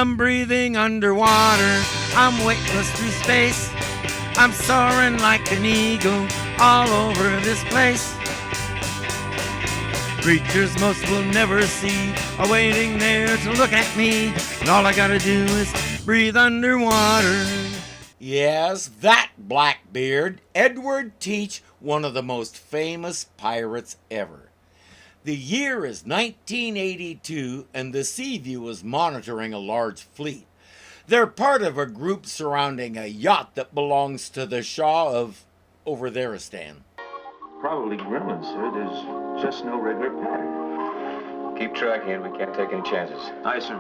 I'm breathing underwater, I'm weightless through space. I'm soaring like an eagle all over this place. Creatures most will never see are waiting there to look at me, and all I gotta do is breathe underwater. Yes, that Blackbeard, Edward Teach, one of the most famous pirates ever. The year is 1982, and the Seaview is monitoring a large fleet. They're part of a group surrounding a yacht that belongs to the Shah of Over-Theristan. Probably gremlins, sir. There's just no regular pattern. Keep tracking it. We can't take any chances. Aye, sir.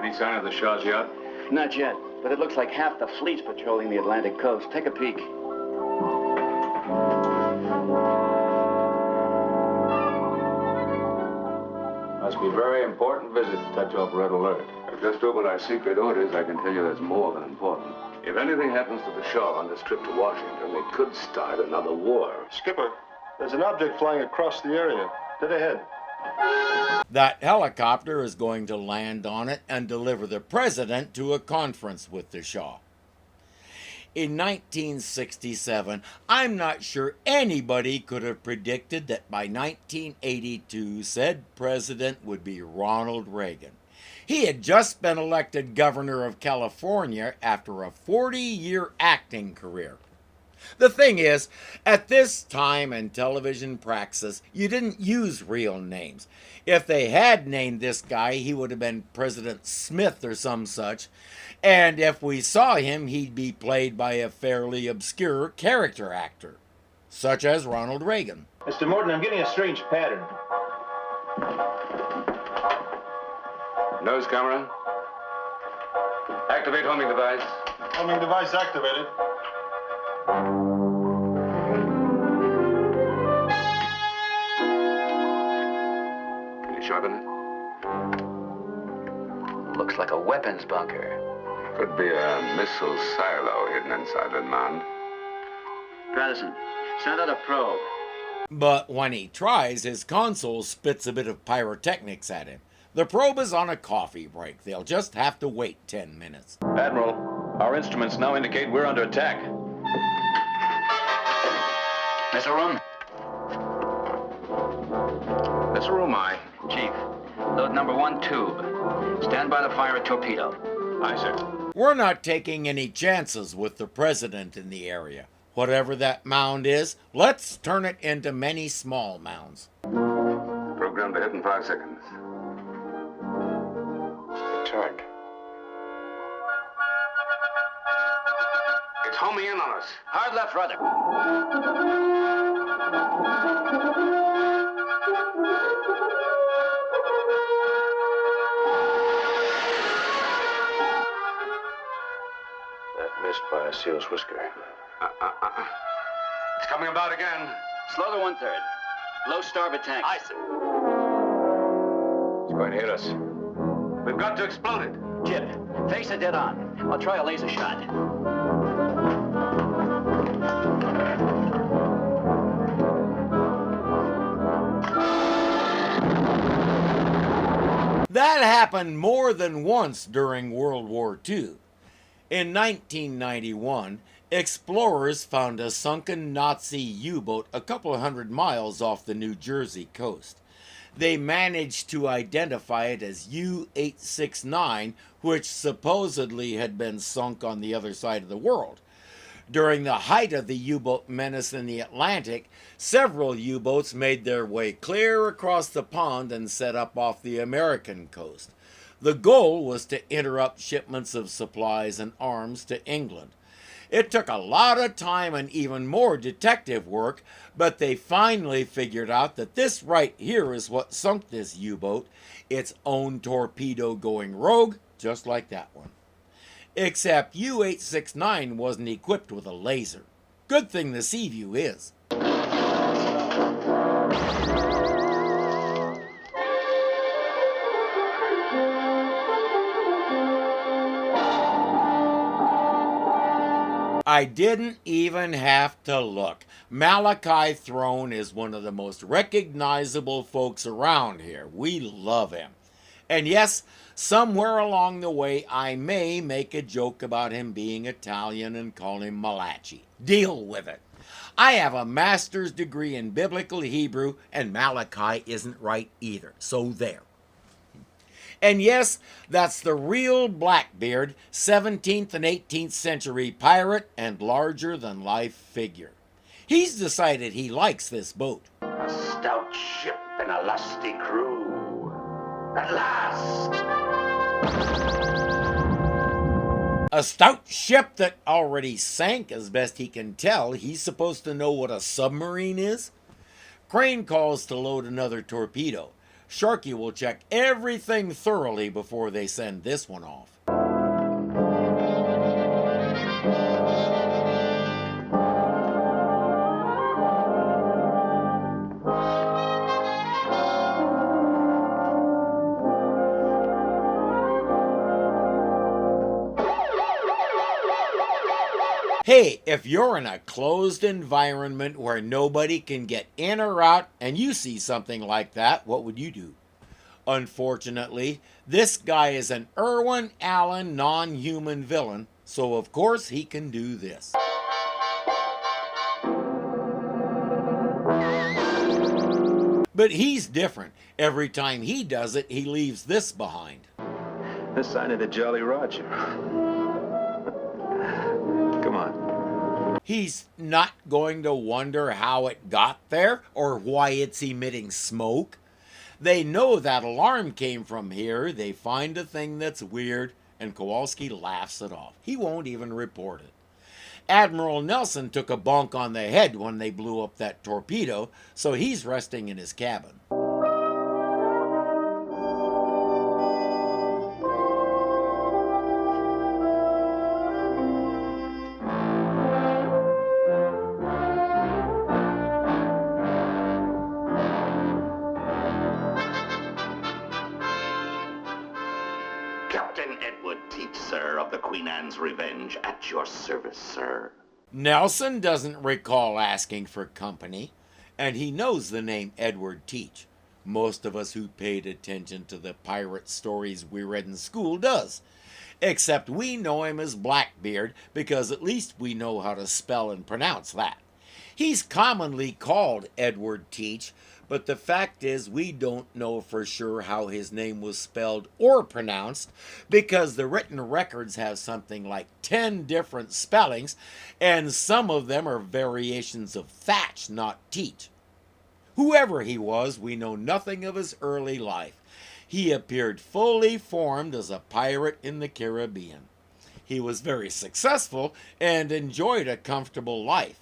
Any sign of the Shah's yacht? Not yet, but it looks like half the fleet's patrolling the Atlantic coast. Take a peek. Must be a very important visit to touch off red alert. I've just opened our secret orders. I can tell you that's more than important. If anything happens to the Shah on this trip to Washington, it could start another war. Skipper, there's an object flying across the area. Dead ahead. That helicopter is going to land on it and deliver the president to a conference with the Shah. In 1967, I'm not sure anybody could have predicted that by 1982, said president would be Ronald Reagan. He had just been elected governor of California after a 40-year acting career. The thing is, at this time in television praxis, you didn't use real names. If they had named this guy, he would have been President Smith or some such. And if we saw him, he'd be played by a fairly obscure character actor, such as Ronald Reagan. Mr. Morton, I'm getting a strange pattern. Nose camera. Activate homing device. Homing device activated. Can you sharpen it? Looks like a weapons bunker. Could be a missile silo hidden inside that mound. President, send out a probe. But when he tries, his console spits a bit of pyrotechnics at him. The probe is on a coffee break. They'll just have to wait 10 minutes. Admiral, our instruments now indicate we're under attack. Mr. Room? Mr. Rumai. Chief, load number 1 tube. Stand by to fire a torpedo. Aye, sir. We're not taking any chances with the president in the area. Whatever that mound is, let's turn it into many small mounds. Program to hit in 5 seconds. It turned. It's homing in on us. Hard left rudder. That missed by a seal's whisker. It's coming about again. Slow to 1/3. Low starboard tank. Aye, sir. It's going to hit us. We've got to explode it. Jib, face it dead on. I'll try a laser shot. That happened more than once during World War II. In 1991, explorers found a sunken Nazi U-boat a couple of 100 miles off the New Jersey coast. They managed to identify it as U-869, which supposedly had been sunk on the other side of the world. During the height of the U-boat menace in the Atlantic, several U-boats made their way clear across the pond and set up off the American coast. The goal was to interrupt shipments of supplies and arms to England. It took a lot of time and even more detective work, but they finally figured out that this right here is what sunk this U-boat, its own torpedo going rogue, just like that one. Except U-869 wasn't equipped with a laser. Good thing the Seaview is. I didn't even have to look. Malachi Throne is one of the most recognizable folks around here. We love him. And yes, somewhere along the way, I may make a joke about him being Italian and call him Malachi. Deal with it. I have a master's degree in biblical Hebrew, and Malachi isn't right either. So there. And yes, that's the real Blackbeard, 17th and 18th century pirate and larger-than-life figure. He's decided he likes this boat. A stout ship and a lusty crew. At last! A stout ship that already sank, as best he can tell. He's supposed to know what a submarine is. Crane calls to load another torpedo. Sharky will check everything thoroughly before they send this one off. Hey, if you're in a closed environment where nobody can get in or out and you see something like that, what would you do? Unfortunately, this guy is an Irwin Allen non-human villain, so of course he can do this. But he's different. Every time he does it, he leaves this behind. The sign of the Jolly Roger. Come on. He's not going to wonder how it got there or why it's emitting smoke. They know that alarm came from here. They find a thing that's weird, and Kowalski laughs it off. He won't even report it. Admiral Nelson took a bonk on the head when they blew up that torpedo, so he's resting in his cabin. Captain Edward Teach, sir, of the Queen Anne's Revenge, at your service, sir. Nelson doesn't recall asking for company, and he knows the name Edward Teach. Most of us who paid attention to the pirate stories we read in school does. Except we know him as Blackbeard, because at least we know how to spell and pronounce that. He's commonly called Edward Teach, but the fact is we don't know for sure how his name was spelled or pronounced, because the written records have something like 10 different spellings, and some of them are variations of Thatch, not Teach. Whoever he was, we know nothing of his early life. He appeared fully formed as a pirate in the Caribbean. He was very successful and enjoyed a comfortable life.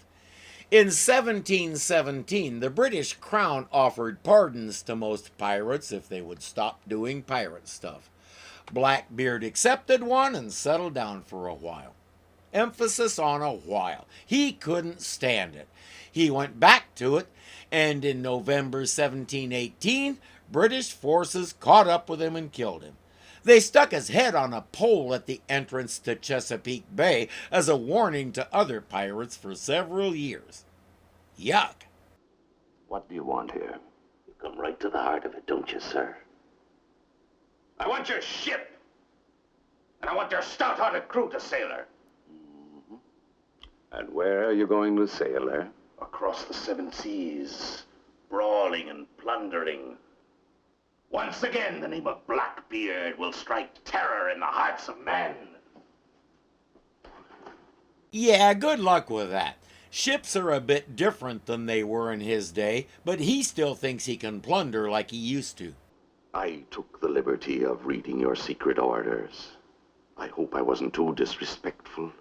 In 1717, the British Crown offered pardons to most pirates if they would stop doing pirate stuff. Blackbeard accepted one and settled down for a while. Emphasis on a while. He couldn't stand it. He went back to it, and in November 1718, British forces caught up with him and killed him. They stuck his head on a pole at the entrance to Chesapeake Bay as a warning to other pirates for several years. Yuck. What do you want here? You come right to the heart of it, don't you, sir? I want your ship! And I want your stout-hearted crew to sail her. Mm-hmm. And where are you going to sail her? Across the seven seas, brawling and plundering. Once again, the name of Blackbeard will strike terror in the hearts of men. Yeah, good luck with that. Ships are a bit different than they were in his day, but he still thinks he can plunder like he used to. I took the liberty of reading your secret orders. I hope I wasn't too disrespectful.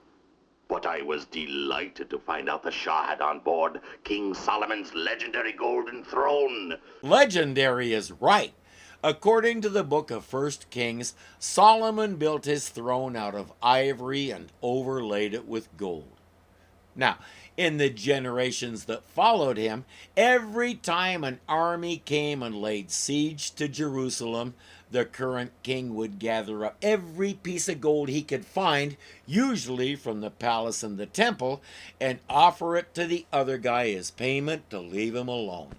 But I was delighted to find out the Shah had on board King Solomon's legendary golden throne. Legendary is right. According to the book of 1 Kings, Solomon built his throne out of ivory and overlaid it with gold. Now, in the generations that followed him, every time an army came and laid siege to Jerusalem, the current king would gather up every piece of gold he could find, usually from the palace and the temple, and offer it to the other guy as payment to leave him alone.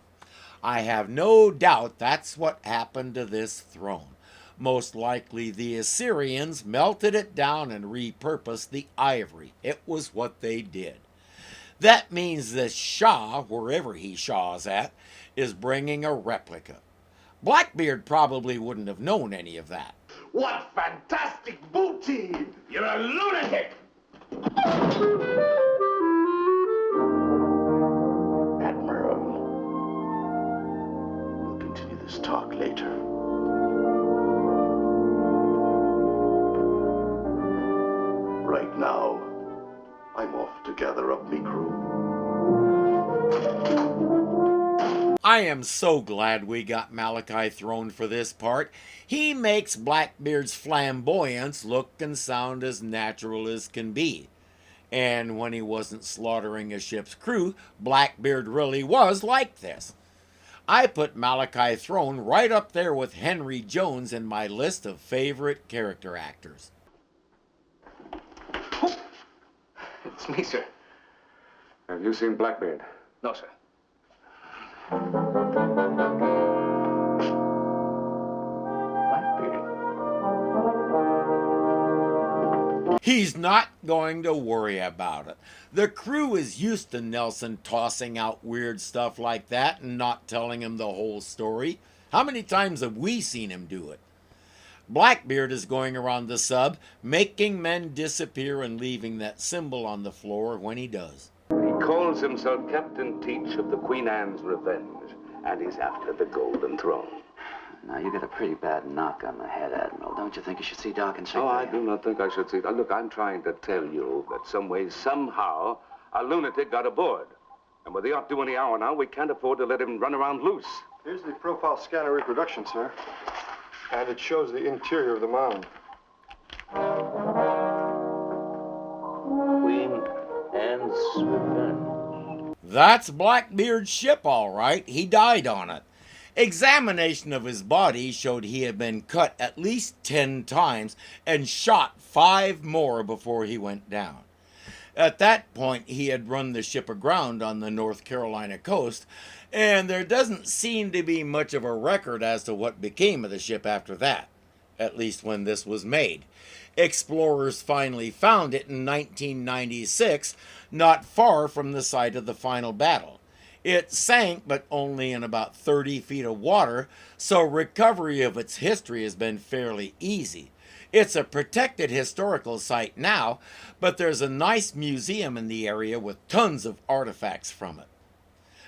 I have no doubt that's what happened to this throne. Most likely the Assyrians melted it down and repurposed the ivory. It was what they did. That means the Shah, wherever he shaws at, is bringing a replica. Blackbeard probably wouldn't have known any of that. What fantastic booty! You're a lunatic! Admiral, we'll continue this talk later. Right now, I'm off to gather up me crew. I am so glad we got Malachi Throne for this part. He makes Blackbeard's flamboyance look and sound as natural as can be. And when he wasn't slaughtering a ship's crew, Blackbeard really was like this. I put Malachi Throne right up there with Henry Jones in my list of favorite character actors. It's me, sir. Have you seen Blackbeard? No, sir. Blackbeard? He's not going to worry about it. The crew is used to Nelson tossing out weird stuff like that and not telling him the whole story. How many times have we seen him do it? Blackbeard is going around the sub, making men disappear and leaving that symbol on the floor when he does. He calls himself Captain Teach of the Queen Anne's Revenge, and he's after the Golden Throne. Now, you got a pretty bad knock on the head, Admiral. Don't you think you should see Doc and check Oh, I that? do not think I should see. Look, I'm trying to tell you that some way, somehow, a lunatic got aboard. And with the yacht due any hour now, we can't afford to let him run around loose. Here's the profile scanner reproduction, sir. And it shows the interior of the mound. Queen Anne's Revenge. That's Blackbeard's ship, all right. He died on it. Examination of his body showed he had been cut at least 10 times and shot 5 more before he went down. At that point, he had run the ship aground on the North Carolina coast, and there doesn't seem to be much of a record as to what became of the ship after that, at least when this was made. Explorers finally found it in 1996, not far from the site of the final battle. It sank, but only in about 30 feet of water, so recovery of its history has been fairly easy. It's a protected historical site now, but there's a nice museum in the area with tons of artifacts from it.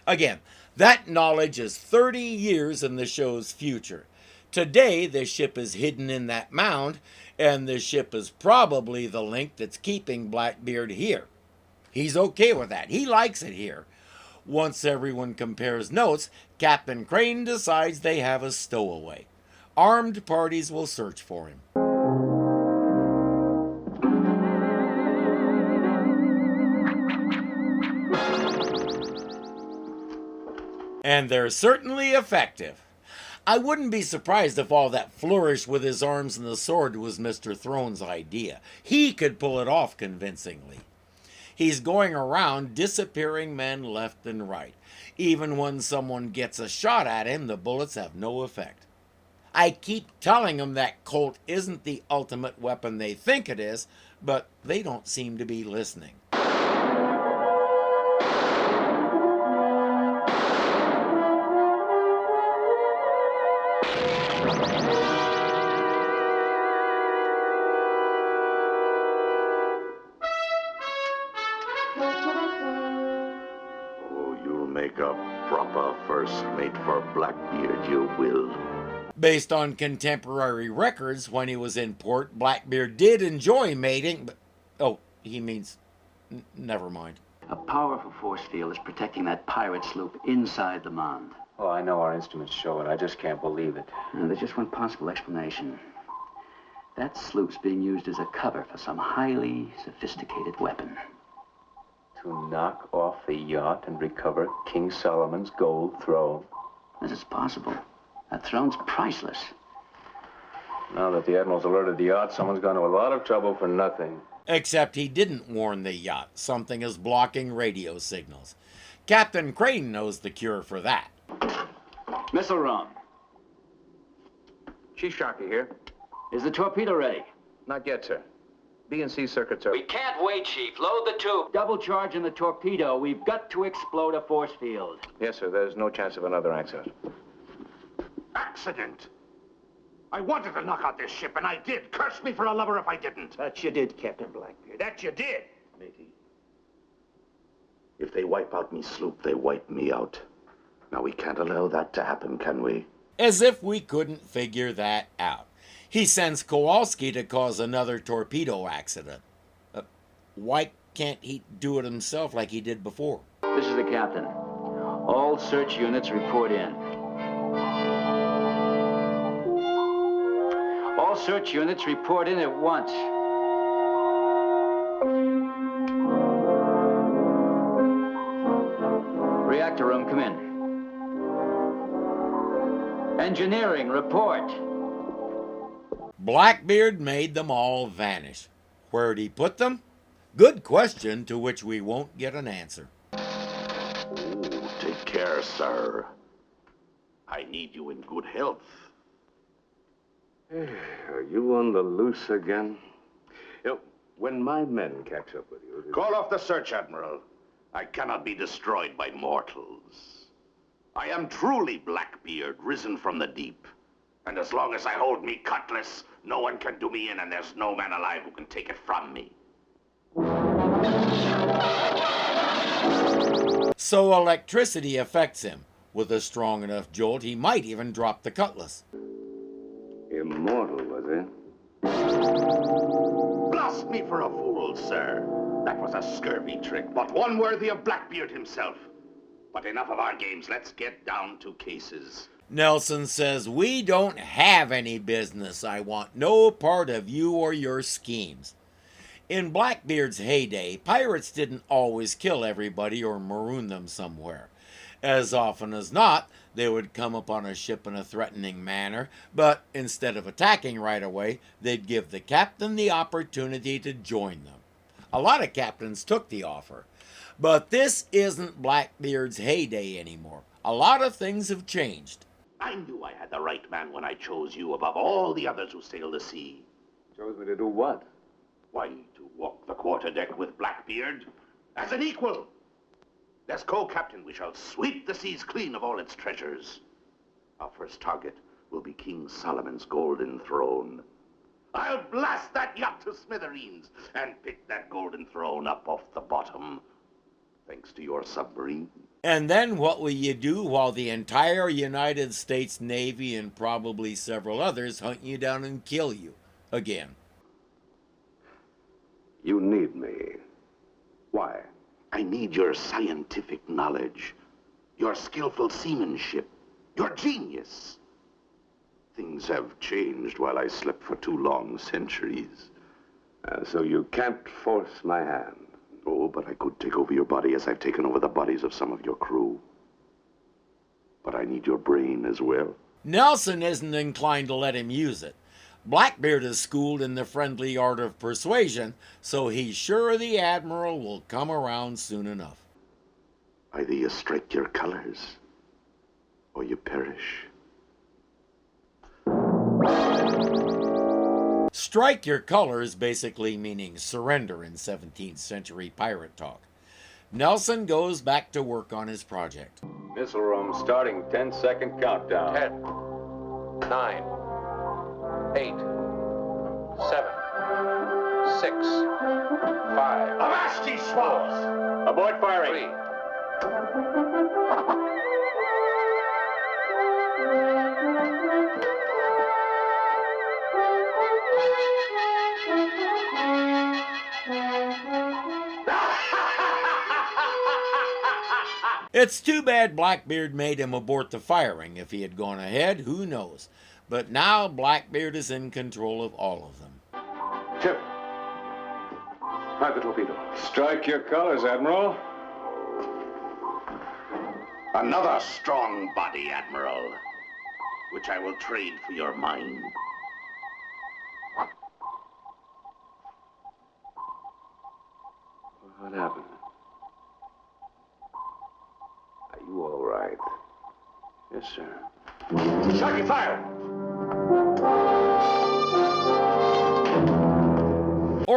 Again, that knowledge is 30 years in the show's future. Today, the ship is hidden in that mound, and the ship is probably the link that's keeping Blackbeard here. He's okay with that. He likes it here. Once everyone compares notes, Captain Crane decides they have a stowaway. Armed parties will search for him. And they're certainly effective. I wouldn't be surprised if all that flourish with his arms and the sword was Mr. Throne's idea. He could pull it off convincingly. He's going around disappearing men left and right. Even when someone gets a shot at him, the bullets have no effect. I keep telling them that Colt isn't the ultimate weapon they think it is, but they don't seem to be listening. Oh, you'll make a proper first mate for Blackbeard, you will. Based on contemporary records, when he was in port, Blackbeard did enjoy mating, but... Oh, he means... never mind. A powerful force field is protecting that pirate sloop inside the mound. Oh, I know our instruments show it. I just can't believe it. There's just one possible explanation. That sloop's being used as a cover for some highly sophisticated weapon. To knock off the yacht and recover King Solomon's gold throne. This is possible. That throne's priceless. Now that the Admiral's alerted the yacht, someone's gone to a lot of trouble for nothing. Except he didn't warn the yacht. Something is blocking radio signals. Captain Crane knows the cure for that. Missile room. Chief Sharkey here. Is the torpedo ready? Not yet, sir. B and C circuits are... We can't wait, Chief. Load the tube. Double charge in the torpedo. We've got to explode a force field. Yes, sir. There's no chance of another accident. Accident! I wanted to knock out this ship, and I did. Curse me for a lover if I didn't. That you did, Captain Blackbeard. That you did. Matey, if they wipe out me sloop, they wipe me out. Now, we can't allow that to happen, can we? As if we couldn't figure that out. He sends Kowalski to cause another torpedo accident. Why can't he do it himself like he did before? This is the captain. All search units report in. All search units report in at once. Reactor room, come in. Engineering, report. Blackbeard made them all vanish. Where'd he put them? Good question to which we won't get an answer. Oh, take care, sir. I need you in good health. Are you on the loose again? You know, when my men catch up with you... Call off the search, Admiral. I cannot be destroyed by mortals. I am truly Blackbeard, risen from the deep. And as long as I hold me cutlass, no one can do me in, and there's no man alive who can take it from me. So electricity affects him. With a strong enough jolt, he might even drop the cutlass. Immortal, was he? Blast me for a fool, sir. That was a scurvy trick, but one worthy of Blackbeard himself. But enough of our games. Let's get down to cases. Nelson says, "We don't have any business. I want no part of you or your schemes." In Blackbeard's heyday, pirates didn't always kill everybody or maroon them somewhere. As often as not, they would come upon a ship in a threatening manner, but instead of attacking right away, they'd give the captain the opportunity to join them. A lot of captains took the offer. But this isn't Blackbeard's heyday anymore. A lot of things have changed. I knew I had the right man when I chose you above all the others who sail the sea. Chose me to do what? Why, to walk the quarterdeck with Blackbeard as an equal. As co-captain, we shall sweep the seas clean of all its treasures. Our first target will be King Solomon's golden throne. I'll blast that yacht to smithereens and pick that golden throne up off the bottom, thanks to your submarine. And then what will you do while the entire United States Navy and probably several others hunt you down and kill you again? You need me. Why? I need your scientific knowledge, your skillful seamanship, your genius. Things have changed while I slept for 2 long centuries. So you can't force my hand. Oh, but I could take over your body as I've taken over the bodies of some of your crew. But I need your brain as well. Nelson isn't inclined to let him use it. Blackbeard is schooled in the friendly art of persuasion, so he's sure the Admiral will come around soon enough. Either you strike your colors, or you perish. Strike your colors basically meaning surrender in 17th century pirate talk. Nelson goes back to work on his project. Missile room starting 10-second countdown. 10, 9, 8, 7, 6, 5. Avast ye swabs! Aboard firing. 3. It's too bad Blackbeard made him abort the firing. If he had gone ahead, who knows? But now Blackbeard is in control of all of them. Chip, fire the torpedo. Strike your colors, Admiral. Another strong body, Admiral, which I will trade for your mind. What happened? Are you all right? Yes, sir. Shot your fire!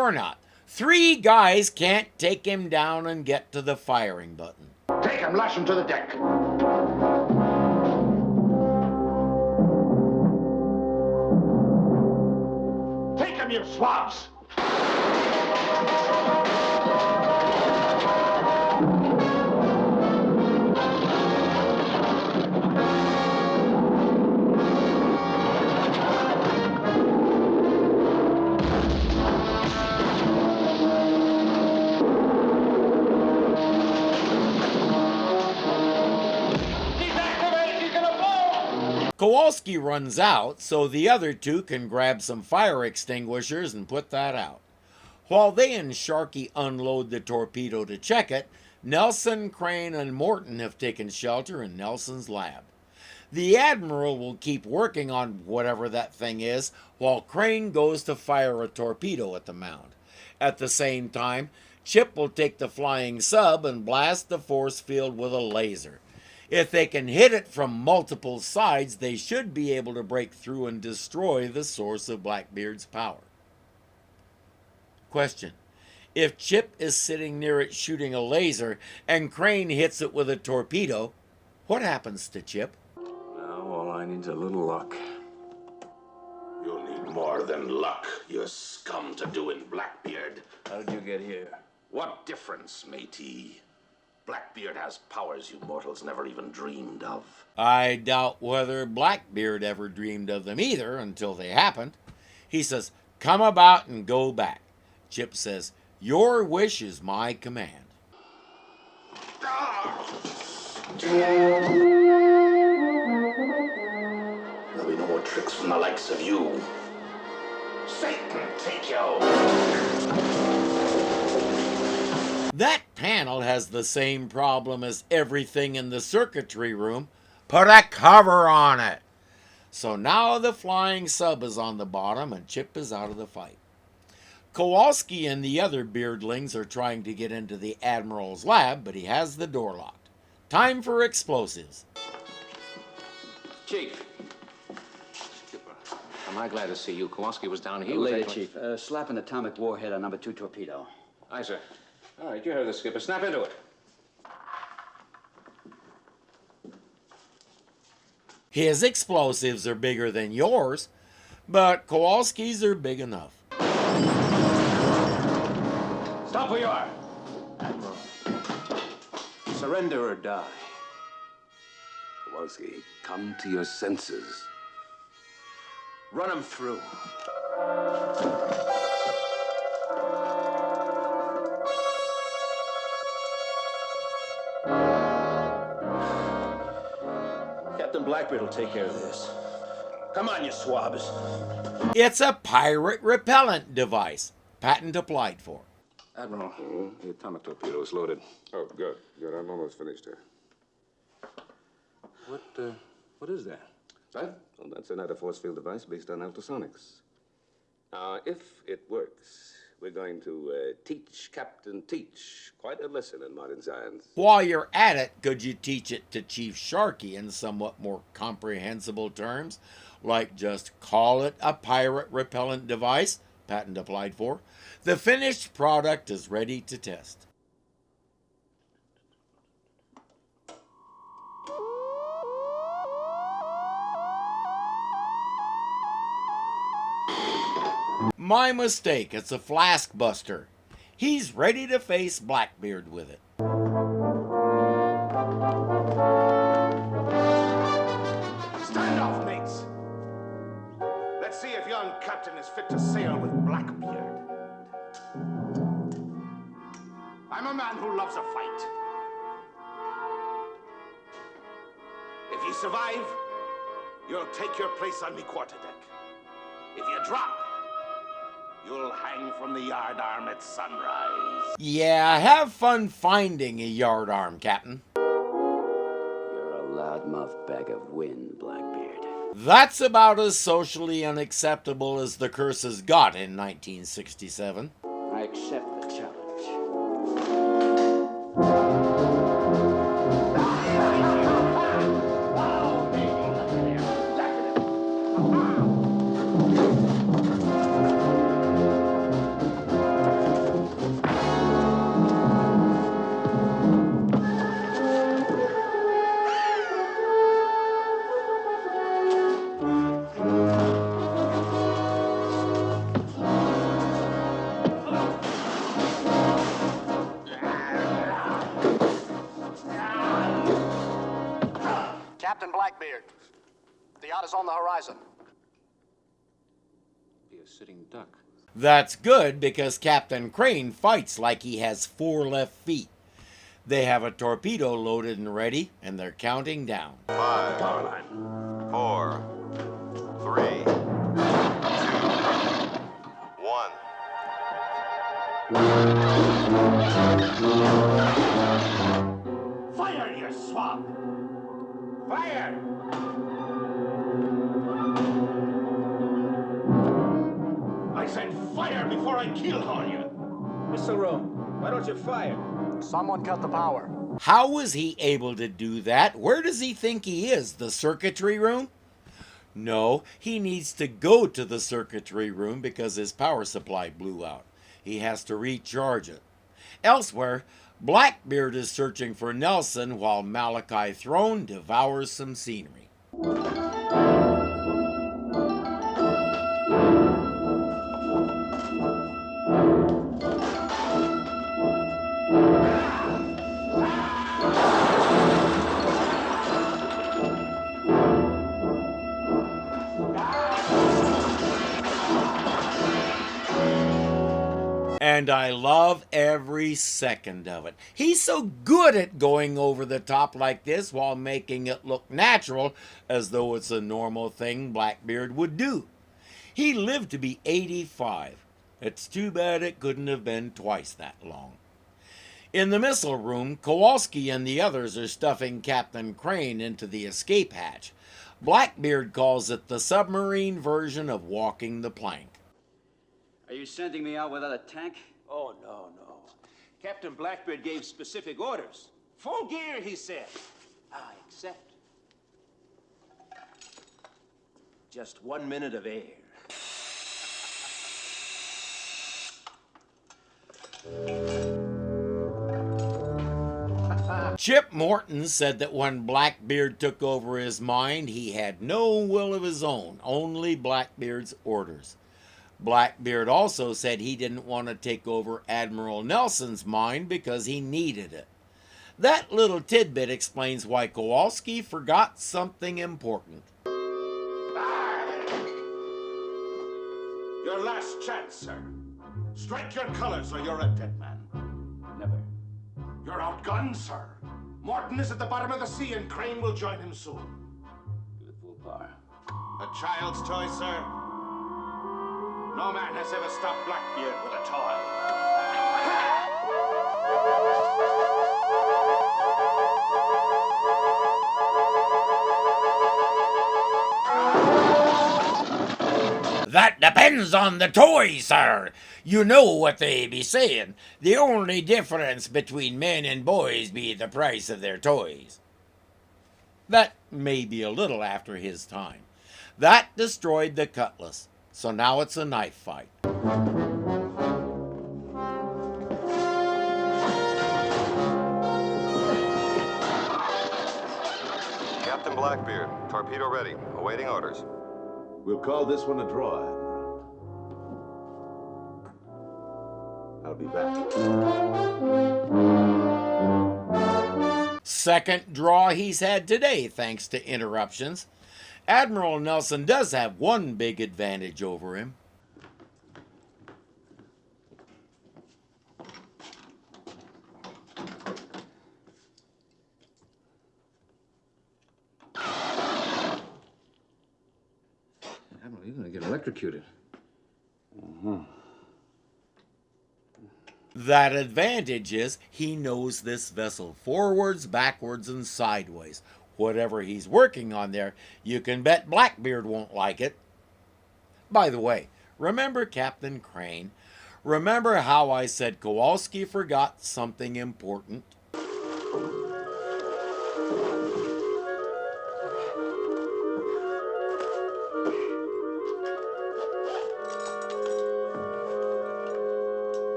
or not. 3 guys can't take him down and get to the firing button. Take him, lash him to the deck. Take him, you swabs! Kowalski runs out, so the other 2 can grab some fire extinguishers and put that out. While they and Sharkey unload the torpedo to check it, Nelson, Crane, and Morton have taken shelter in Nelson's lab. The Admiral will keep working on whatever that thing is, while Crane goes to fire a torpedo at the mound. At the same time, Chip will take the flying sub and blast the force field with a laser. If they can hit it from multiple sides, they should be able to break through and destroy the source of Blackbeard's power. Question: if Chip is sitting near it shooting a laser and Crane hits it with a torpedo, what happens to Chip? Now all I need's a little luck. You'll need more than luck, you scum to do in Blackbeard. How did you get here? What difference, matey? Blackbeard has powers you mortals never even dreamed of. I doubt whether Blackbeard ever dreamed of them either until they happened. He says, "Come about and go back." Chip says, "Your wish is my command." There'll be no more tricks from the likes of you. Satan, take you! That panel has the same problem as everything in the circuitry room. Put a cover on it. So now the flying sub is on the bottom and Chip is out of the fight. Kowalski and the other beardlings are trying to get into the Admiral's lab, but he has the door locked. Time for explosives. Chief. Am I glad to see you? Kowalski was down here. Later, Chief. Slap an atomic warhead on number 2 torpedo. Aye, sir. All right, you heard the skipper. Snap into it. His explosives are bigger than yours, but Kowalski's are big enough. Stop where you are. Admiral. Surrender or die. Kowalski, come to your senses. Run him through. Captain Blackbeard will take care of this. Come on, you swabs. It's a pirate repellent device. Patent applied for. Admiral, the atomic torpedo is loaded. Oh, good. Good. I'm almost finished here. What is that? That? Well, that's another force field device based on ultrasonics. Now, if it works, we're going to teach Captain Teach quite a lesson in modern science. While you're at it, could you teach it to Chief Sharkey in somewhat more comprehensible terms? Like just call it a pirate repellent device, patent applied for. The finished product is ready to test. My mistake, it's a flask buster. He's ready to face Blackbeard with it. Stand off, mates. Let's see if young Captain is fit to sail with Blackbeard. I'm a man who loves a fight. If you survive, you'll take your place on the quarterdeck. If you drop, you'll hang from the yardarm at sunrise. Yeah, have fun finding a yardarm, Captain. You're a loudmouth bag of wind, Blackbeard. That's about as socially unacceptable as the curses got in 1967. I accept the challenge. Captain Blackbeard. The yacht is on the horizon. Be a sitting duck. That's good because Captain Crane fights like he has 4 left feet. They have a torpedo loaded and ready, and they're counting down. 5, 4, 3, 2, 1. Fire, you swab! Fire! I said fire before I keelhaul you. Mr. Rome, why don't you fire? Someone cut the power. How was he able to do that? Where does he think he is? The circuitry room? No, he needs to go to the circuitry room because his power supply blew out. He has to recharge it. Elsewhere, Blackbeard is searching for Nelson while Malachi Throne devours some scenery. And I love every second of it. He's so good at going over the top like this while making it look natural, as though it's a normal thing Blackbeard would do. He lived to be 85. It's too bad it couldn't have been twice that long. In the missile room, Kowalski and the others are stuffing Captain Crane into the escape hatch. Blackbeard calls it the submarine version of walking the plank. Are you sending me out without a tank? Oh, no. Captain Blackbeard gave specific orders. Full gear, he said. I accept. Just 1 minute of air. Chip Morton said that when Blackbeard took over his mind, he had no will of his own, only Blackbeard's orders. Blackbeard also said he didn't want to take over Admiral Nelson's mind because he needed it. That little tidbit explains why Kowalski forgot something important. Your last chance, sir. Strike your colors or you're a dead man. Never. You're outgunned, sir. Morton is at the bottom of the sea and Crane will join him soon. Give it full power. A child's toy, sir. No man has ever stopped Blackbeard with a toy. That depends on the toy, sir. You know what they be saying. The only difference between men and boys be the price of their toys. That may be a little after his time. That destroyed the cutlass, so now it's a knife fight. Captain Blackbeard, torpedo ready, awaiting orders. We'll call this one a draw, Admiral. I'll be back. Second draw he's had today, thanks to interruptions. Admiral Nelson does have one big advantage over him. Admiral, you're going to get electrocuted. That advantage is he knows this vessel forwards, backwards, and sideways. Whatever he's working on there, you can bet Blackbeard won't like it. By the way, remember Captain Crane? Remember how I said Kowalski forgot something important?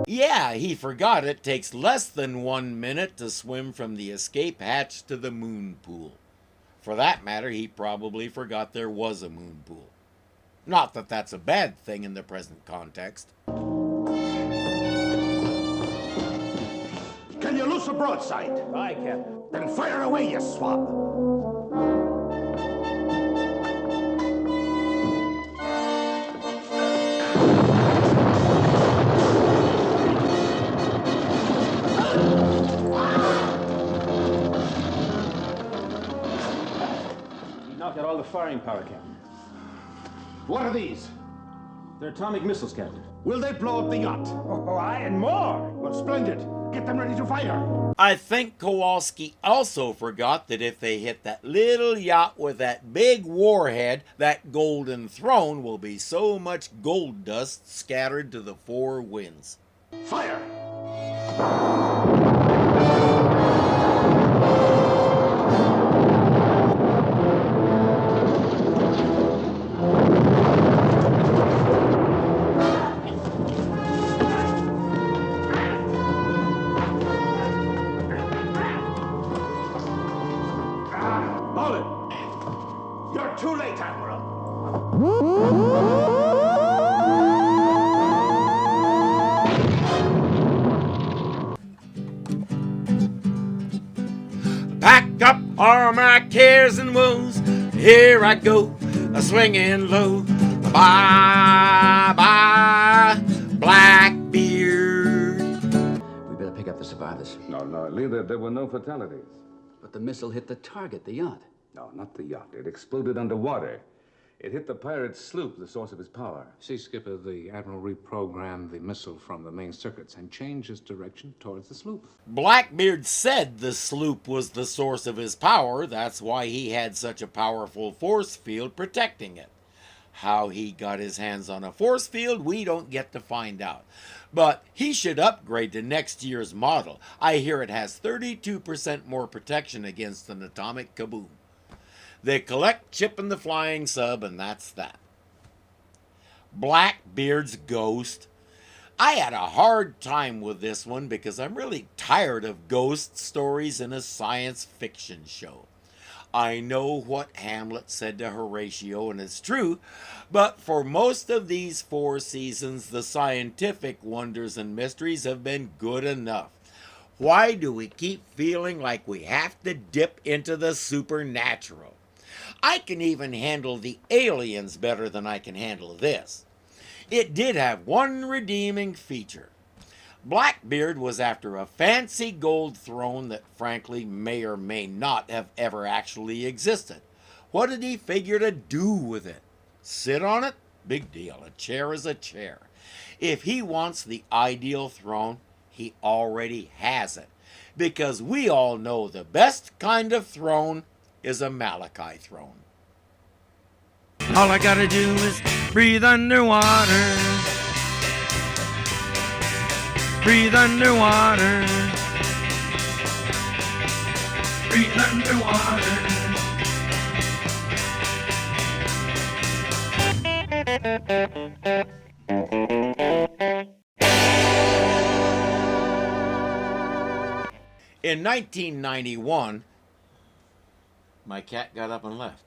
Yeah, he forgot it takes less than 1 minute to swim from the escape hatch to the moon pool. For that matter, he probably forgot there was a moon pool. Not that that's a bad thing in the present context. broadside. Aye, Captain. Then fire away, you swab. You knocked out all the firing power, Captain. What are these? They're atomic missiles, Captain. Will they blow up the yacht? Oh, aye, and more! Well, splendid. Get them ready to fire. I think Kowalski also forgot that if they hit that little yacht with that big warhead, that golden throne will be so much gold dust scattered to the four winds. Fire! You're too late, Admiral. Pack up all my cares and woes. Here I go, swinging low. Bye-bye, Blackbeard. We better pick up the survivors. No, Lee, there were no fatalities. But the missile hit the target, the yacht. No, not the yacht. It exploded underwater. It hit the pirate sloop, the source of his power. See, Skipper, the Admiral reprogrammed the missile from the main circuits and changed its direction towards the sloop. Blackbeard said the sloop was the source of his power. That's why he had such a powerful force field protecting it. How he got his hands on a force field, we don't get to find out. But he should upgrade to next year's model. I hear it has 32% more protection against an atomic kaboom. They collect chip in the flying sub, and that's that. Blackbeard's ghost. I had a hard time with this one because I'm really tired of ghost stories in a science fiction show. I know what Hamlet said to Horatio, and it's true, but for most of these 4 seasons, the scientific wonders and mysteries have been good enough. Why do we keep feeling like we have to dip into the supernatural? I can even handle the aliens better than I can handle this. It did have one redeeming feature. Blackbeard was after a fancy gold throne that frankly may or may not have ever actually existed. What did he figure to do with it? Sit on it? Big deal. A chair is a chair. If he wants the ideal throne, he already has it. Because we all know the best kind of throne is a Malachi Throne. All I gotta do is breathe underwater. Breathe underwater. Breathe underwater. In 1991, my cat got up and left.